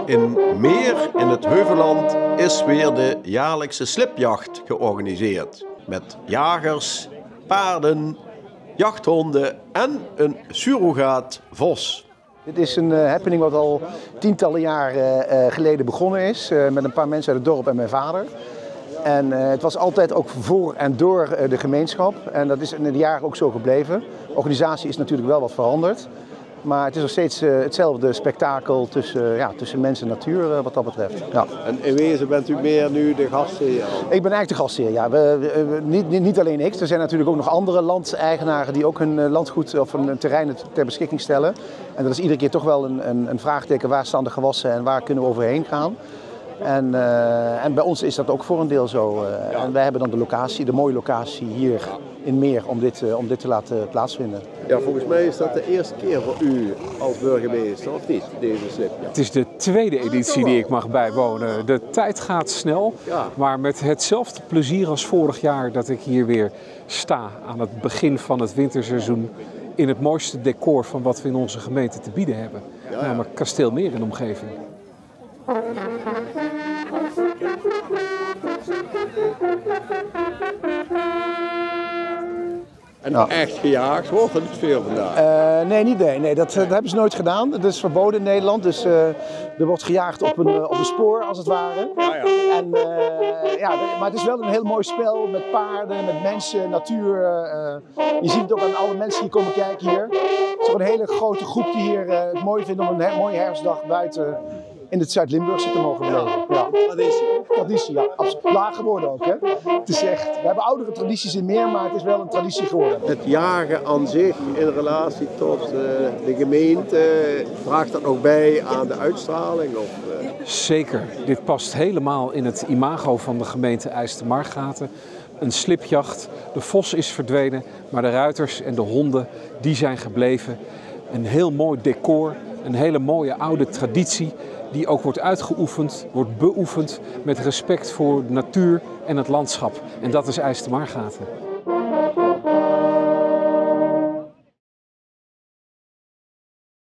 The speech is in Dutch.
In Meer in het Heuvelland is weer de jaarlijkse slipjacht georganiseerd. Met jagers, paarden, jachthonden en een surrogaat vos. Dit is een happening wat al tientallen jaren geleden begonnen is met een paar mensen uit het dorp en mijn vader. En het was altijd ook voor en door de gemeenschap en dat is in de jaren ook zo gebleven. De organisatie is natuurlijk wel wat veranderd, maar het is nog steeds hetzelfde spektakel tussen mens en natuur wat dat betreft. Ja. En in wezen bent u meer nu de gastheer? Ik ben eigenlijk de gastheer, ja. Niet alleen ik, er zijn natuurlijk ook nog andere landeigenaren die ook hun landgoed of hun terrein ter beschikking stellen. En dat is iedere keer toch wel een vraagteken, waar staan de gewassen en waar kunnen we overheen gaan. En bij ons is dat ook voor een deel zo. En wij hebben dan de mooie locatie hier in Meer om dit te laten plaatsvinden. Ja, volgens mij is dat de eerste keer voor u als burgemeester, of niet, deze slipjacht? Het is de tweede editie die ik mag bijwonen. De tijd gaat snel, maar met hetzelfde plezier als vorig jaar dat ik hier weer sta aan het begin van het winterseizoen in het mooiste decor van wat we in onze gemeente te bieden hebben. Namelijk Kasteel Meer en omgeving. En echt gejaagd wordt er niet veel vandaag? Nee, dat hebben ze nooit gedaan. Dat is verboden in Nederland, dus er wordt gejaagd op een spoor als het ware. Maar het is wel een heel mooi spel met paarden, met mensen, natuur. Je ziet het ook aan alle mensen die komen kijken hier. Het is ook een hele grote groep die hier het mooi vindt om een mooie herfstdag buiten in het Zuid-Limburgse te mogen beleven. Ja. Traditie, ja. Laag geworden ook, hè. Het is echt, we hebben oudere tradities in Meer, maar het is wel een traditie geworden. Het jagen aan zich in relatie tot de gemeente, draagt dat ook bij aan de uitstraling? Of, Zeker. Dit past helemaal in het imago van de gemeente IJsselstemargaten. Een slipjacht, de vos is verdwenen, maar de ruiters en de honden die zijn gebleven. Een heel mooi decor, een hele mooie oude traditie die ook wordt uitgeoefend, wordt beoefend met respect voor de natuur en het landschap. En dat is IJsselstemargaten.